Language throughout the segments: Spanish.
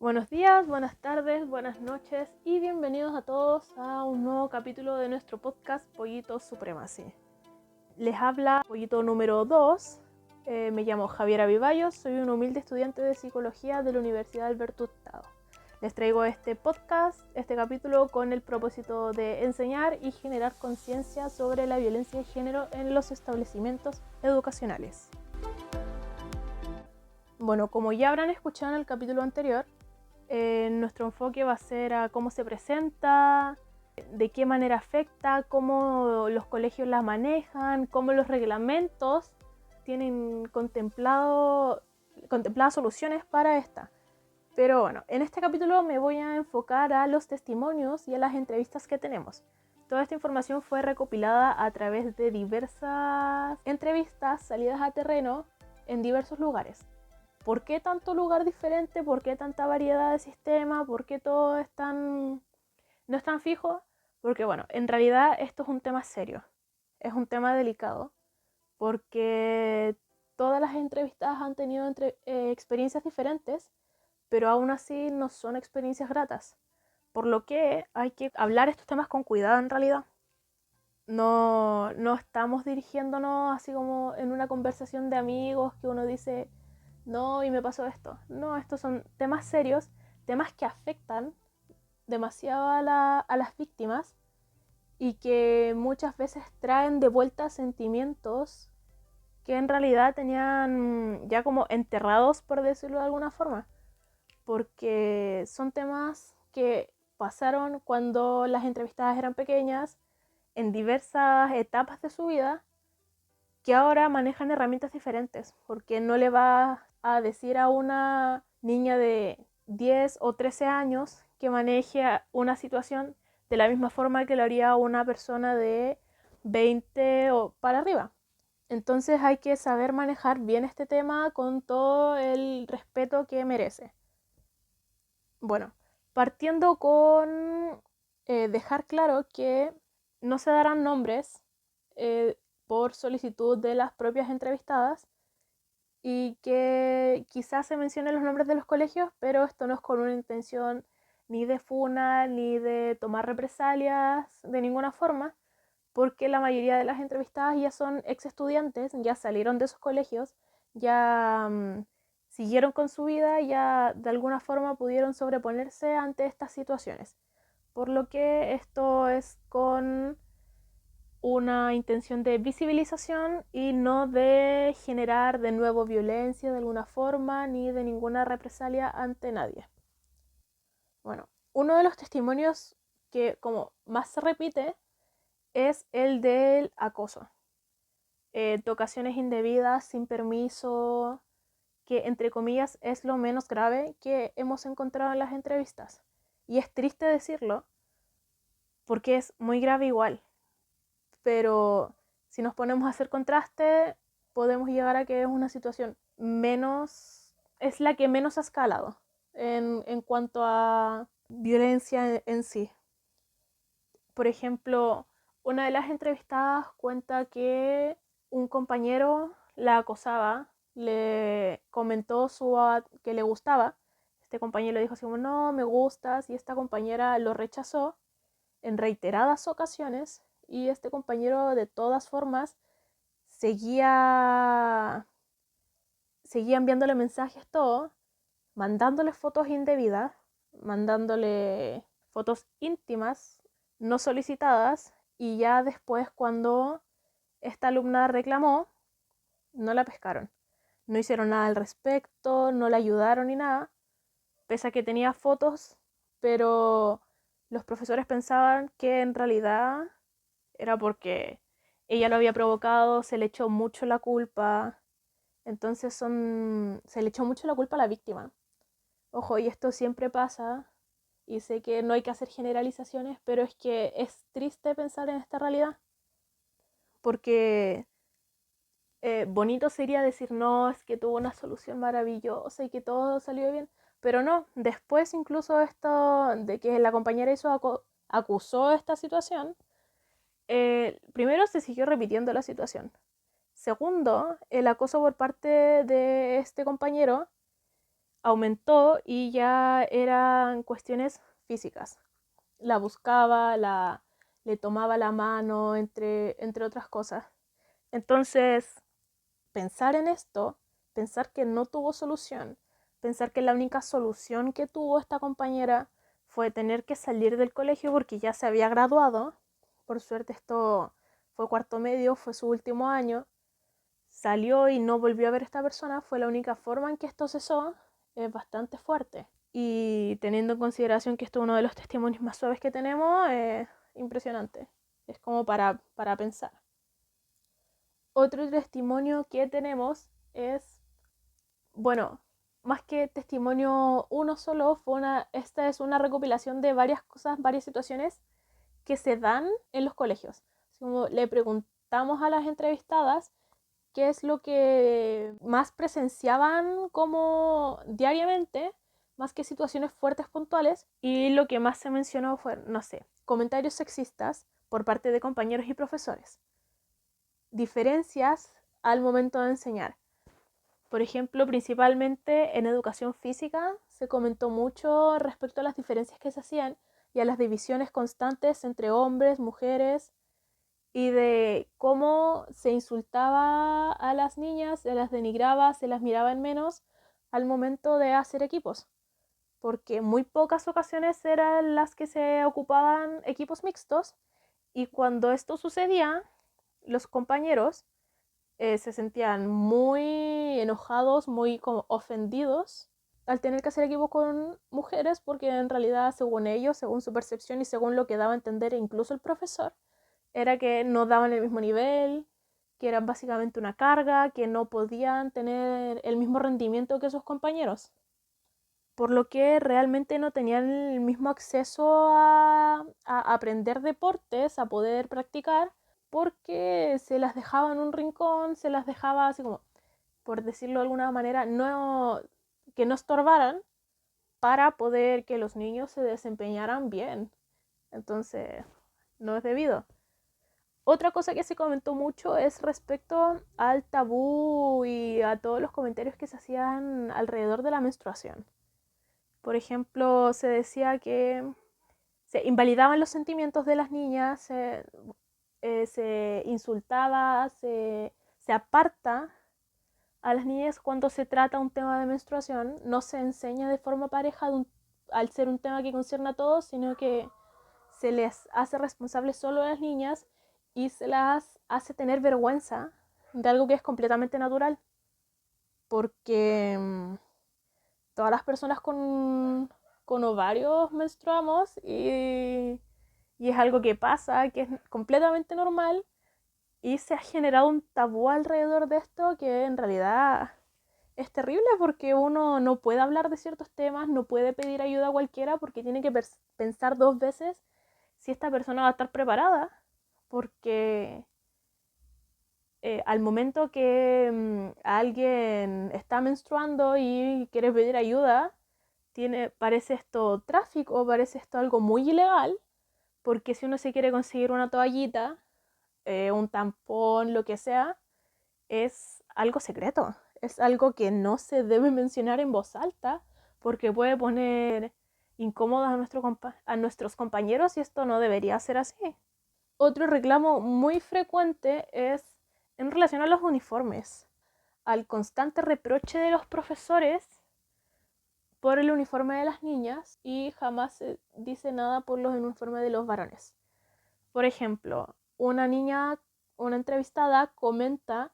Buenos días, buenas tardes, buenas noches y bienvenidos a todos a un nuevo capítulo de nuestro podcast Pollito Supremacy. Les habla Pollito número 2, me llamo Javiera Vivallos, soy un humilde estudiante de psicología de la Universidad Alberto Hurtado. Les traigo este podcast, este capítulo con el propósito de enseñar y generar conciencia sobre la violencia de género en los establecimientos educacionales. Bueno, como ya habrán escuchado en el capítulo anterior, nuestro enfoque va a ser a cómo se presenta, de qué manera afecta, cómo los colegios la manejan, cómo los reglamentos tienen contempladas soluciones para esta. Pero bueno, en este capítulo me voy a enfocar a los testimonios y a las entrevistas que tenemos. Toda esta información fue recopilada a través de diversas entrevistas, salidas a terreno en diversos lugares. ¿Por qué tanto lugar diferente? ¿Por qué tanta variedad de sistema? ¿Por qué todo no es tan fijo? Porque bueno, en realidad esto es un tema serio, es un tema delicado, porque todas las entrevistadas han tenido experiencias diferentes, pero aún así no son experiencias gratas, por lo que hay que hablar estos temas con cuidado en realidad. No estamos dirigiéndonos así como en una conversación de amigos que uno dice, no, y me pasó esto. No, estos son temas serios, temas que afectan demasiado a las víctimas y que muchas veces traen de vuelta sentimientos que en realidad tenían ya como enterrados, por decirlo de alguna forma, porque son temas que pasaron cuando las entrevistadas eran pequeñas, en diversas etapas de su vida, que ahora manejan herramientas diferentes, porque no le va a decir a una niña de 10 o 13 años que maneje una situación de la misma forma que lo haría una persona de 20 o para arriba. Entonces hay que saber manejar bien este tema con todo el respeto que merece. Bueno, partiendo con dejar claro que no se darán nombres por solicitud de las propias entrevistadas y que quizás se mencionen los nombres de los colegios, pero esto no es con una intención ni de funa ni de tomar represalias de ninguna forma, porque la mayoría de las entrevistadas ya son ex estudiantes, ya salieron de esos colegios, ya siguieron con su vida, ya de alguna forma pudieron sobreponerse ante estas situaciones. Por lo que esto es con una intención de visibilización y no de generar de nuevo violencia de alguna forma ni de ninguna represalia ante nadie. Bueno, uno de los testimonios que como más se repite es el del acoso. Tocaciones indebidas, sin permiso, que entre comillas es lo menos grave que hemos encontrado en las entrevistas. Y es triste decirlo, porque es muy grave igual. Pero si nos ponemos a hacer contraste, podemos llegar a que es una situación es la que menos ha escalado en cuanto a violencia en sí. Por ejemplo, una de las entrevistadas cuenta que un compañero la acosaba, le comentó que le gustaba. Este compañero le dijo así como, no, me gustas, y esta compañera lo rechazó en reiteradas ocasiones, y este compañero de todas formas seguía enviándole mensajes, todo, mandándole fotos indebidas, mandándole fotos íntimas no solicitadas, y ya después cuando esta alumna reclamó, no la pescaron. No hicieron nada al respecto, no la ayudaron ni nada, pese a que tenía fotos, pero los profesores pensaban que en realidad era porque ella lo había provocado, se le echó mucho la culpa. Entonces se le echó mucho la culpa a la víctima. Ojo, y esto siempre pasa, y sé que no hay que hacer generalizaciones, pero es que es triste pensar en esta realidad, porque bonito sería decir, no, es que tuvo una solución maravillosa y que todo salió bien, pero no, después incluso esto de que la compañera acusó esta situación, primero se siguió repitiendo la situación. Segundo, el acoso por parte de este compañero aumentó y ya eran cuestiones físicas. La buscaba, le tomaba la mano, entre otras cosas. Entonces, pensar en esto, pensar que no tuvo solución, pensar que la única solución que tuvo esta compañera fue tener que salir del colegio porque ya se había graduado. Por suerte esto fue cuarto medio, fue su último año. Salió y no volvió a ver a esta persona, fue la única forma en que esto cesó, es bastante fuerte. Y teniendo en consideración que esto es uno de los testimonios más suaves que tenemos, es impresionante. Es como para pensar. Otro testimonio que tenemos es, bueno, más que testimonio uno solo, esta es una recopilación de varias cosas, varias situaciones que se dan en los colegios. Como le preguntamos a las entrevistadas qué es lo que más presenciaban como diariamente, más que situaciones fuertes puntuales, y lo que más se mencionó fue, no sé, comentarios sexistas por parte de compañeros y profesores, diferencias al momento de enseñar. Por ejemplo, principalmente en educación física se comentó mucho respecto a las diferencias que se hacían y a las divisiones constantes entre hombres, mujeres, y de cómo se insultaba a las niñas, se las denigraba, se las miraba en menos al momento de hacer equipos, porque muy pocas ocasiones eran las que se ocupaban equipos mixtos, y cuando esto sucedía, los compañeros se sentían muy enojados, muy como ofendidos al tener que hacer equipo con mujeres, porque en realidad, según ellos, según su percepción y según lo que daba a entender incluso el profesor, era que no daban el mismo nivel, que eran básicamente una carga, que no podían tener el mismo rendimiento que sus compañeros, por lo que realmente no tenían el mismo acceso a aprender deportes, a poder practicar, porque se las dejaba en un rincón, se las dejaba así como, por decirlo de alguna manera, no, que no estorbaran para poder que los niños se desempeñaran bien. Entonces, no es debido. Otra cosa que se comentó mucho es respecto al tabú y a todos los comentarios que se hacían alrededor de la menstruación. Por ejemplo, se decía que se invalidaban los sentimientos de las niñas, se insultaba, se aparta a las niñas cuando se trata un tema de menstruación. No se enseña de forma pareja al ser un tema que concierne a todos, sino que se les hace responsables solo a las niñas y se las hace tener vergüenza de algo que es completamente natural. Porque todas las personas con ovarios menstruamos y es algo que pasa, que es completamente normal, y se ha generado un tabú alrededor de esto que en realidad es terrible, porque uno no puede hablar de ciertos temas, no puede pedir ayuda a cualquiera porque tiene que pensar dos veces si esta persona va a estar preparada, porque al momento que alguien está menstruando y quiere pedir ayuda, parece esto tráfico, parece esto algo muy ilegal, porque si uno se quiere conseguir una toallita, un tampón, lo que sea, es algo secreto, es algo que no se debe mencionar en voz alta, porque puede poner incómodos a nuestros compañeros, y esto no debería ser así. Otro reclamo muy frecuente es en relación a los uniformes, al constante reproche de los profesores por el uniforme de las niñas, y jamás se dice nada por los uniformes de los varones. Por ejemplo, una niña, una entrevistada, comenta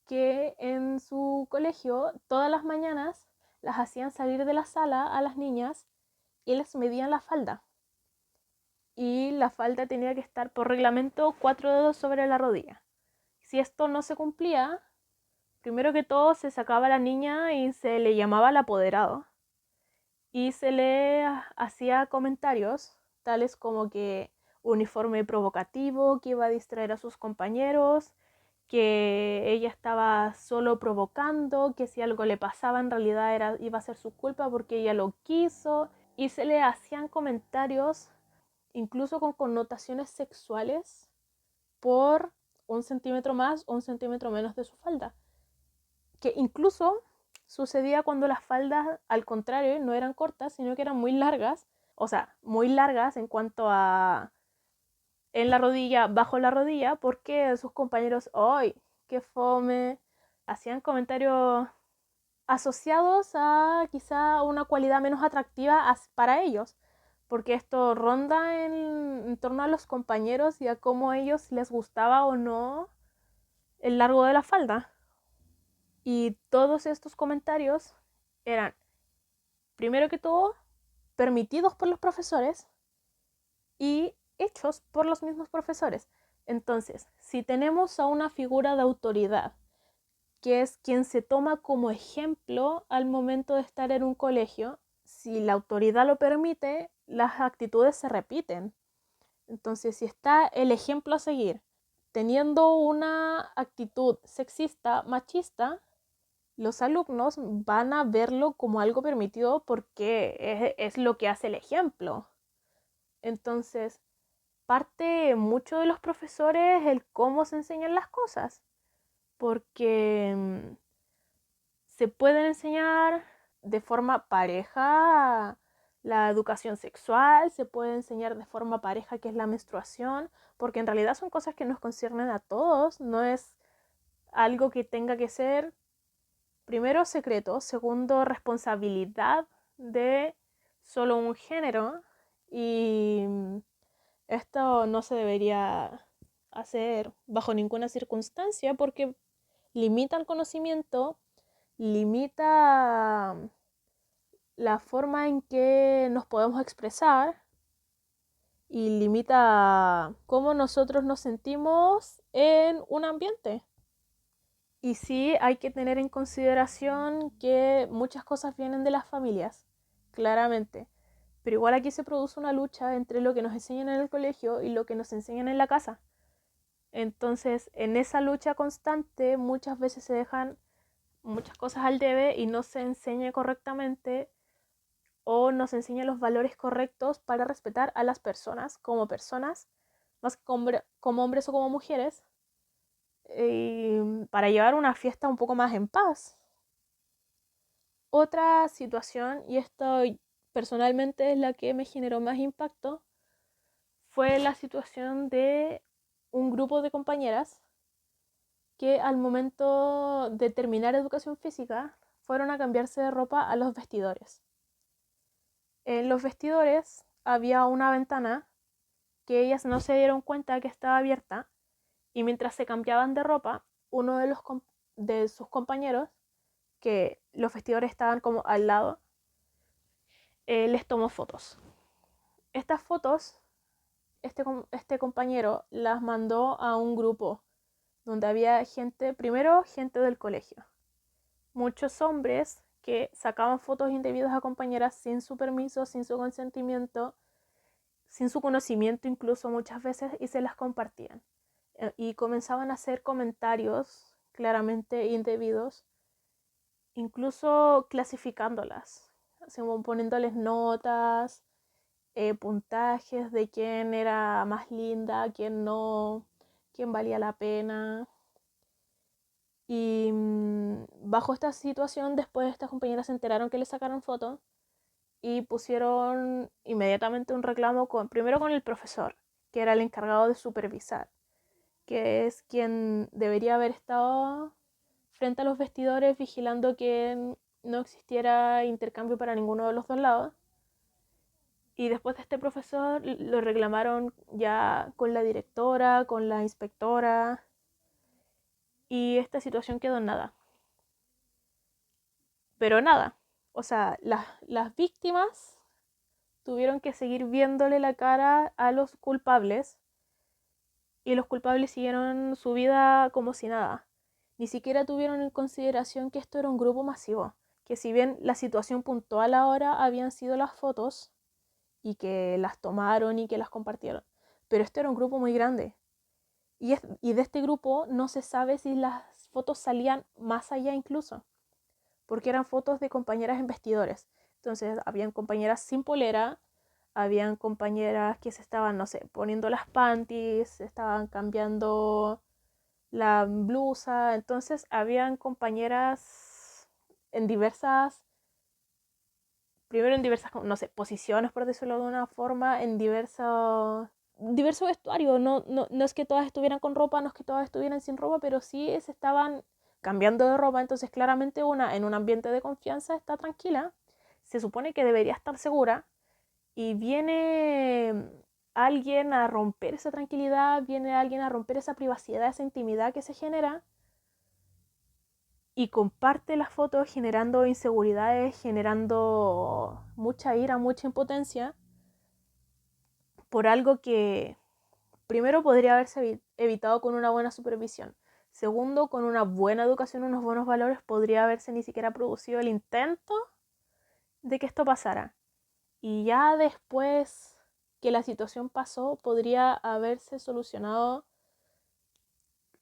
que en su colegio todas las mañanas las hacían salir de la sala a las niñas y les medían la falda. Y la falda tenía que estar por reglamento 4 dedos sobre la rodilla. Si esto no se cumplía, primero que todo se sacaba a la niña y se le llamaba al apoderado. Y se le hacía comentarios tales como que uniforme provocativo, que iba a distraer a sus compañeros, que ella estaba solo provocando, que si algo le pasaba en realidad iba a ser su culpa porque ella lo quiso. Y se le hacían comentarios incluso con connotaciones sexuales por 1 centímetro más o 1 centímetro menos de su falda, que incluso sucedía cuando las faldas, al contrario, no eran cortas, sino que eran muy largas. O sea, muy largas en cuanto a en la rodilla, bajo la rodilla, porque sus compañeros, ¡ay, qué fome! Hacían comentarios asociados a quizá una cualidad menos atractiva para ellos, porque esto ronda en torno a los compañeros y a cómo a ellos les gustaba o no el largo de la falda. Y todos estos comentarios eran, primero que todo, permitidos por los profesores y hechos por los mismos profesores. Entonces, si tenemos a una figura de autoridad, que es quien se toma como ejemplo al momento de estar en un colegio, si la autoridad lo permite, las actitudes se repiten. Entonces, si está el ejemplo a seguir, teniendo una actitud sexista, machista, los alumnos van a verlo como algo permitido porque es lo que hace el ejemplo. Entonces, parte mucho de los profesores el cómo se enseñan las cosas, porque se pueden enseñar de forma pareja la educación sexual, se puede enseñar de forma pareja qué es la menstruación, porque en realidad son cosas que nos conciernen a todos, no es algo que tenga que ser, primero, secreto, segundo, responsabilidad de solo un género, y esto no se debería hacer bajo ninguna circunstancia porque limita el conocimiento, limita la forma en que nos podemos expresar y limita cómo nosotros nos sentimos en un ambiente. Y sí hay que tener en consideración que muchas cosas vienen de las familias, claramente. Pero igual aquí se produce una lucha entre lo que nos enseñan en el colegio y lo que nos enseñan en la casa. Entonces, en esa lucha constante muchas veces se dejan muchas cosas al debe y no se enseña correctamente o no se enseñan los valores correctos para respetar a las personas, más que como hombres o como mujeres, para llevar una fiesta un poco más en paz. Otra situación, y esto personalmente es la que me generó más impacto, fue la situación de un grupo de compañeras que al momento de terminar educación física fueron a cambiarse de ropa a los vestidores. En los vestidores había una ventana que ellas no se dieron cuenta que estaba abierta y mientras se cambiaban de ropa, uno de sus compañeros, que los vestidores estaban como al lado, les tomó fotos. Estas fotos, este compañero las mandó a un grupo donde había gente, primero gente del colegio, muchos hombres que sacaban fotos indebidas a compañeras sin su permiso, sin su consentimiento, sin su conocimiento incluso muchas veces, y se las compartían. Y comenzaban a hacer comentarios claramente indebidos, incluso clasificándolas, así como poniéndoles notas, puntajes de quién era más linda, quién no, quién valía la pena. Y bajo esta situación, después estas compañeras se enteraron que le sacaron fotos y pusieron inmediatamente un reclamo primero con el profesor, que era el encargado de supervisar, que es quien debería haber estado frente a los vestidores vigilando que no existiera intercambio para ninguno de los dos lados. Y después de este profesor lo reclamaron ya con la directora, con la inspectora, y esta situación quedó en nada. Pero nada, o sea, las víctimas tuvieron que seguir viéndole la cara a los culpables y los culpables siguieron su vida como si nada. Ni siquiera tuvieron en consideración que esto era un grupo masivo, que si bien la situación puntual ahora habían sido las fotos y que las tomaron y que las compartieron, pero esto era un grupo muy grande. Y de este grupo no se sabe si las fotos salían más allá incluso, porque eran fotos de compañeras en vestidores. Entonces, habían compañeras sin polera, habían compañeras que se estaban, no sé, poniendo las panties, se estaban cambiando la blusa. Entonces, habían compañeras en diversas, primero en diversas, no sé, posiciones, por decirlo de alguna forma, en diverso vestuario. No es que todas estuvieran con ropa, no es que todas estuvieran sin ropa, pero sí se estaban cambiando de ropa. Entonces claramente una en un ambiente de confianza está tranquila, se supone que debería estar segura, y viene alguien a romper esa tranquilidad, viene alguien a romper esa privacidad, esa intimidad que se genera, y comparte las fotos generando inseguridades, generando mucha ira, mucha impotencia por algo que primero podría haberse evitado con una buena supervisión. Segundo, con una buena educación, unos buenos valores, podría haberse ni siquiera producido el intento de que esto pasara. Y ya después que la situación pasó, podría haberse solucionado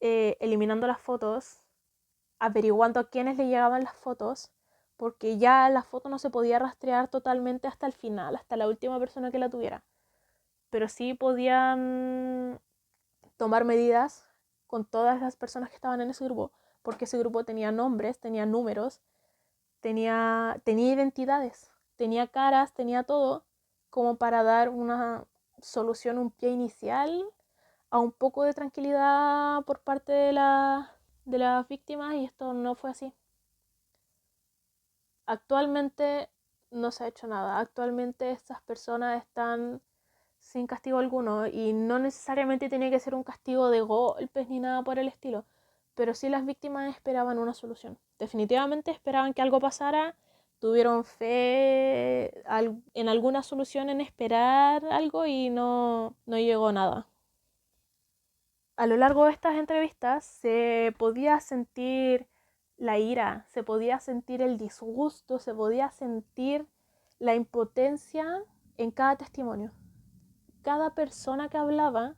eliminando las fotos, averiguando a quiénes le llegaban las fotos, porque ya la foto no se podía rastrear totalmente hasta el final, hasta la última persona que la tuviera. Pero sí podían tomar medidas con todas las personas que estaban en ese grupo, porque ese grupo tenía nombres, tenía números, tenía identidades, tenía caras, tenía todo, como para dar una solución, un pie inicial a un poco de tranquilidad por parte de las víctimas, y esto no fue así. Actualmente no se ha hecho nada. Actualmente estas personas están sin castigo alguno, y no necesariamente tiene que ser un castigo de golpes ni nada por el estilo, pero sí las víctimas esperaban una solución. Definitivamente esperaban que algo pasara, tuvieron fe en alguna solución, en esperar algo, y no llegó nada. A lo largo de estas entrevistas se podía sentir la ira, se podía sentir el disgusto, se podía sentir la impotencia en cada testimonio. Cada persona que hablaba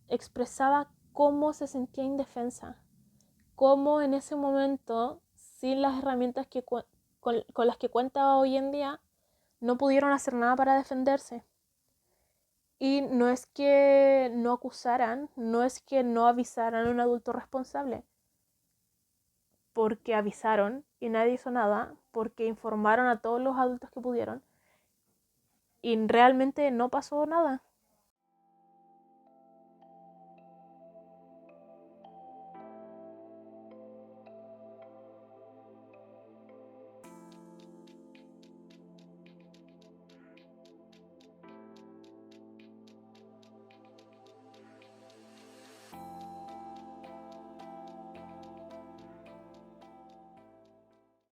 expresaba cómo se sentía indefensa, cómo en ese momento, sin las herramientas con las que cuenta hoy en día, no pudieron hacer nada para defenderse. Y no es que no acusaran, no es que no avisaran a un adulto responsable, porque avisaron y nadie hizo nada, porque informaron a todos los adultos que pudieron, y realmente no pasó nada.